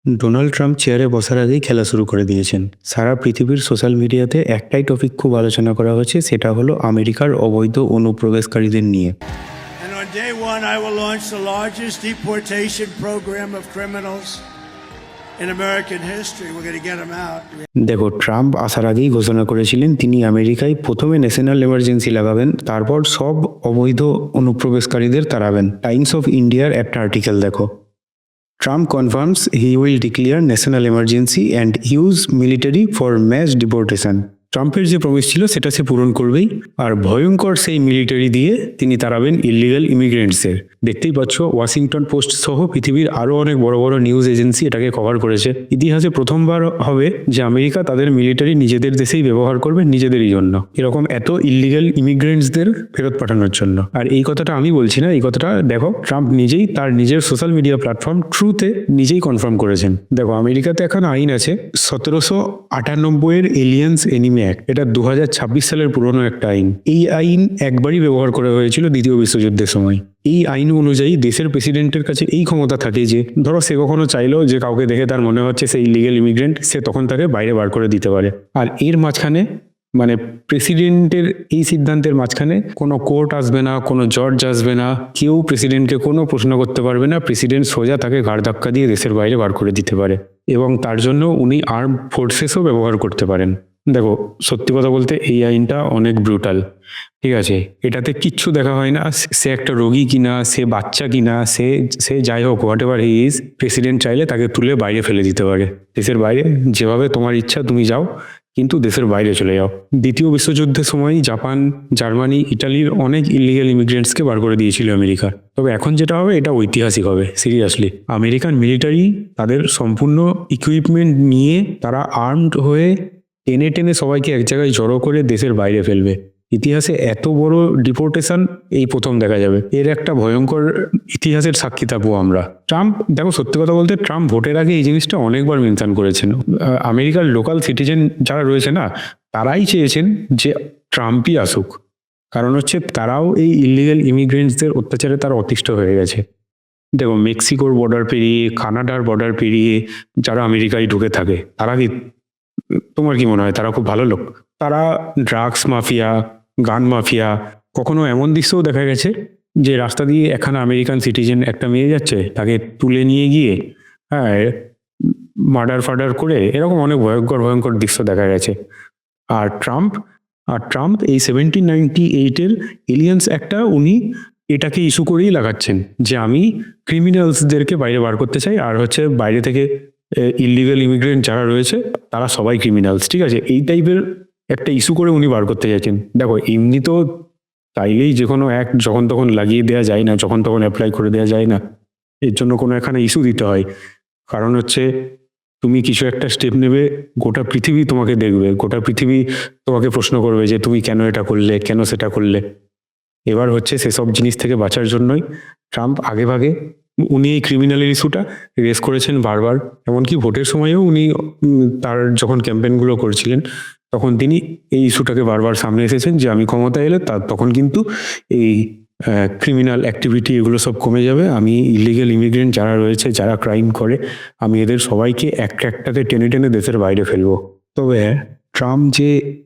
Donald Trump চেয়ারে বসার আগেই খেলা শুরু করে দিয়েছেন। সারা পৃথিবীর সোশ্যাল মিডিয়াতে একটাই টপিক খুব আলোচনা করা হচ্ছে, সেটা হলো আমেরিকার অবৈধ অনুপ্রবেশকারীদের নিয়ে। And on day one, I will launch the largest deportation program of criminals in American history. We're going to get them out. দেখো, ট্রাম্প আসার আগেই ঘোষণা করেছিলেন তিনি আমেরিকায় প্রথমে ন্যাশনাল এমার্জেন্সি লাগাবেন, তারপর সব অবৈধ অনুপ্রবেশকারীদের তাড়াবেন। টাইমস অফ ইন্ডিয়ার একটা আর্টিকেল দেখো। Trump confirms he will declare national emergency and use military for mass deportation. ট্রাম্পের যে প্রমিস ছিল সেটা সে পূরণ করবেই, আর ভয়ঙ্কর সেই মিলিটারি দিয়ে তিনি তাড়াবেন ইলিগাল ইমিগ্রেন্টসের। দেখতেই পাচ্ছ, ওয়াশিংটন পোস্ট সহ পৃথিবীর আরও অনেক বড় বড় নিউজ এজেন্সি এটাকে কভার করেছে। ইতিহাসে প্রথমবার হবে যে আমেরিকা তাদের মিলিটারি নিজেদের দেশেই ব্যবহার করবে নিজেদেরই জন্য, এরকম এত ইলিগাল ইমিগ্রেন্টসদের ফেরত পাঠানোর জন্য। আর এই কথাটা আমি বলছি না, এই কথাটা দেখো ট্রাম্প নিজেই তার নিজের সোশ্যাল মিডিয়া প্ল্যাটফর্ম ট্রুথে নিজেই কনফার্ম করেছেন। দেখো, আমেরিকাতে এখন আইন আছে 1798 এলিয়েন্স এনিমি অ্যাক্ট। এটা 2026 সালের পুরনো একটা আইন। এই আইন একবারই ব্যবহার করা হয়েছিল দ্বিতীয় বিশ্বযুদ্ধের সময়। এই আইন অনুযায়ী দেশের প্রেসিডেন্টের কাছে এই ক্ষমতা থাকে যে ধরো সে কখনো চাইলো যে কাউকে দেখে তার মনে হচ্ছে সে ইলিগেল ইমিগ্রেন্ট, সে তখন তাকে বাইরে বার করে দিতে পারে। আর এর মাঝখানে মানে প্রেসিডেন্টের এই সিদ্ধান্তের মাঝখানে কোনো কোর্ট আসবে না, কোনো জজ আসবে না, কেউ প্রেসিডেন্টকে কোনো প্রশ্ন করতে পারবে না। প্রেসিডেন্ট সোজা তাকে ঘাড় ধাক্কা দিয়ে দেশের বাইরে বার করে দিতে পারে, এবং তার জন্য উনি আর্ম ফোর্সেসও ব্যবহার করতে পারেন। দেখো, সত্যি কথা বলতে এই আইনটা অনেক ব্রুটাল, ঠিক আছে? এটাতে কিচ্ছু দেখা হয় না সে একটা রোগী কিনা, সে বাচ্চা কিনা, সে যাই হোক, what ever he is, president চাইলে তাকে তুলে বাইরে ফেলে দিতে পারে দেশের বাইরে। যেভাবে তোমার ইচ্ছা তুমি যাও, কিন্তু দেশের বাইরে চলে যাও। দ্বিতীয় বিশ্বযুদ্ধের সময় জাপান, জার্মানি, ইটালির অনেক ইলিগাল ইমিগ্রেন্টসকে বার করে দিয়েছিল আমেরিকা। তবে এখন যেটা হবে এটা ঐতিহাসিক হবে। সিরিয়াসলি, আমেরিকান মিলিটারি তাদের সম্পূর্ণ ইকুইপমেন্ট নিয়ে তারা আর্মড হয়ে টেনে টেনে সবাইকে এক জায়গায় জড়ো করে দেশের বাইরে ফেলবে। ইতিহাসে এত বড় ডিপোর্টেশন এই প্রথম দেখা যাবে। এর একটা ভয়ঙ্কর ইতিহাসের সাক্ষী থাকবো আমরা। ট্রাম্প, দেখো সত্যি কথা বলতে ট্রাম্প ভোটের আগে এই জিনিসটা অনেকবার মেনশন করেছেন। আমেরিকার লোকাল সিটিজেন যারা রয়েছে না, তারাই চেয়েছেন যে ট্রাম্পই আসুক। কারণ হচ্ছে তারাও এই ইলিগাল ইমিগ্রেন্টসদের অত্যাচারে তারা অতিষ্ঠ হয়ে গেছে। দেখো, মেক্সিকোর বর্ডার পেরিয়ে, কানাডার বর্ডার পেরিয়ে যারা আমেরিকায় ঢুকে থাকে, তারা কি, তোমার কি মনে হয় তারা খুব ভালো লোক? তারা ড্রাগস মাফিয়া, গান মাফিয়া। কখনো এমন দৃশ্যও দেখা গেছে যে রাস্তা দিয়ে একখানা আমেরিকান সিটিজেন একটা মেয়ে যাচ্ছে, তাকে তুলে নিয়ে গিয়ে হ্যাঁ মার্ডার করে, এরকম অনেক ভয়ঙ্কর ভয়ঙ্কর দৃশ্য দেখা গেছে। আর ট্রাম্প এই 1798-এর এলিয়েন্স অ্যাক্টটা উনি এটাকে ইস্যু করেই লাগাচ্ছেন যে আমি ক্রিমিনালসদেরকে বাইরে বার করতে চাই, আর হচ্ছে বাইরে থেকে ইলিগাল ইমিগ্রেন্ট যারা রয়েছে তারা সবাই ক্রিমিনালস, ঠিক আছে? এই টাইপের একটা ইস্যু করে উনি বার করতে চাইছেন। দেখো, এমনি তো তাইলেই যে কোনো অ্যাক্ট যখন তখন লাগিয়ে দেওয়া যায় না, যখন তখন অ্যাপ্লাই করে দেওয়া যায় না। এর জন্য কোনো এখানে ইস্যু দিতে হয়। কারণ হচ্ছে তুমি কিছু একটা স্টেপ নেবে, গোটা পৃথিবী তোমাকে দেখবে, গোটা পৃথিবী তোমাকে প্রশ্ন করবে যে তুমি কেন এটা করলে, কেন সেটা করলে। এবার হচ্ছে সেসব জিনিস থেকে বাঁচার জন্যই ট্রাম্প আগে ভাগে উনি এই ক্রিমিনালের ইস্যুটা রেজ করেছেন বারবার। এমনকি ভোটের সময়ও উনি তার যখন ক্যাম্পেইনগুলো করছিলেন তখন তিনি এই ইস্যুটাকে বারবার সামনে এসেছেন যে আমি ক্ষমতা এলে তখন কিন্তু এই ক্রিমিনাল অ্যাক্টিভিটি এগুলো সব কমে যাবে। আমি ইলিগাল ইমিগ্রেন্ট যারা রয়েছে, যারা ক্রাইম করে, আমি এদের সবাইকে একটাতে টেনে টেনে দেশের বাইরে ফেলবো। তবে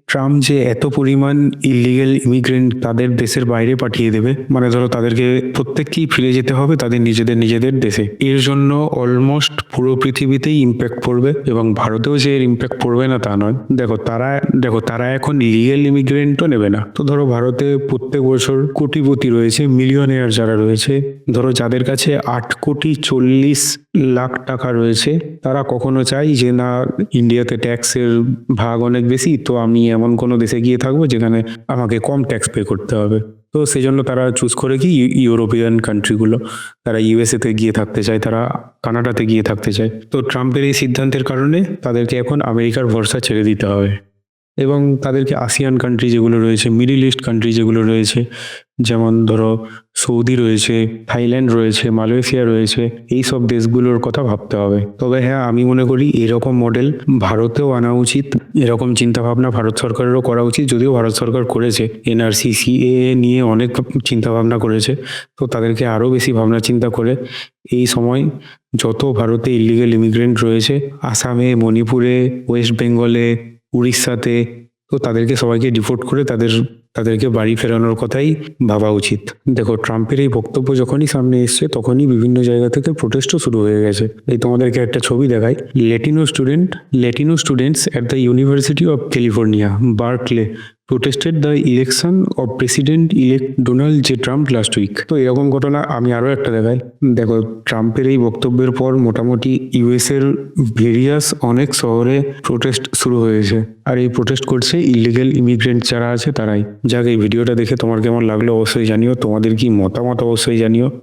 ট্রাম্প যে এত পরিমাণ ইলিগাল ইমিগ্রেন্ট তাদের দেশের বাইরে পাঠিয়ে দেবে, মানে ধরো তাদেরকে প্রত্যেককেই ফিরে যেতে হবে তাদের নিজেদের দেশে। এর জন্য অলমোস্ট পুরো পৃথিবীতেই ইম্প্যাক্ট পড়বে, এবং ভারতেও যে এর ইম্প্যাক্ট পড়বে না তা নয়। দেখো তারা এখন লিগ্যাল ইমিগ্রেন্টও নেবে না। তো ধরো ভারতে প্রত্যেক বছর কোটিপতি রয়েছে, মিলিয়নিয়ার যারা রয়েছে, ধরো যাদের কাছে 8,40,00,000 টাকা রয়েছে, তারা কখনো চাই যে না, ইন্ডিয়াতে ট্যাক্সের ভাগ অনেক বেশি, তো আমি এমন কোনো দেশে গিয়ে থাকবো যেখানে আমাকে কম ট্যাক্স পে করতে হবে। তো সেই জন্য তারা চুজ করে কি ইউরোপিয়ান কান্ট্রিগুলো, তারা ইউএসএতে গিয়ে থাকতে চায়, তারা কানাডাতে গিয়ে থাকতে চায়। তো ট্রাম্পের এই সিদ্ধান্তের কারণে তাদেরকে এখন আমেরিকার ভরসা ছেড়ে দিতে হবে। এবং তাদেরকে আসিয়ান কান্ট্রি যেগুলো রয়েছে, মিডল ইস্ট কান্ট্রি যেগুলো রয়েছে, যেমন ধরো সৌদি রয়েছে, থাইল্যান্ড রয়েছে, মালয়েশিয়া রয়েছে, এই সব দেশগুলোর কথা ভাবতে হবে। তবে হ্যাঁ, আমি মনে করি এরকম মডেল ভারতেও আনা উচিত। এরকম চিন্তাভাবনা ভারত সরকারেরও করা উচিত, যদিও ভারত সরকার করেছে, এনআরসি সিএএ নিয়ে অনেক চিন্তাভাবনা করেছে। তো তাদেরকে আরও বেশি ভাবনা চিন্তা করে এই সময় যত ভারতে ইলিগেল ইমিগ্রেন্ট রয়েছে, আসামে, মণিপুরে, ওয়েস্ট বেঙ্গলে, উড়িষ্যাতে, তো তাদেরকে সবাইকে ডিপোর্ট করে তাদেরকে বাড়ি ফেরানোর কথাই ভাবা উচিত। দেখো, ট্রাম্পের এই বক্তব্য যখনই সামনে এসছে তখনই বিভিন্ন জায়গা থেকে প্রোটেস্টও শুরু হয়ে গেছে। এই তোমাদেরকে একটা ছবি দেখাই। Latino students at the university of California, Berkeley protested the election of President-elect Donald J. Trump last week. তো এরকম ঘটনা আমি আরও একটা দেখাই। দেখো, ট্রাম্পের এই বক্তব্যের পর মোটামুটি ইউএস এর ভেরিয়াস অনেক শহরে প্রোটেস্ট শুরু হয়েছে, আর এই প্রোটেস্ট করছে ইলিগেল ইমিগ্রেন্ট যারা আছে তারাই। যাক, এই ভিডিওটা দেখে তোমার কেমন লাগলো অবশ্যই জানিও, তোমাদের কি মতামত অবশ্যই জানিও।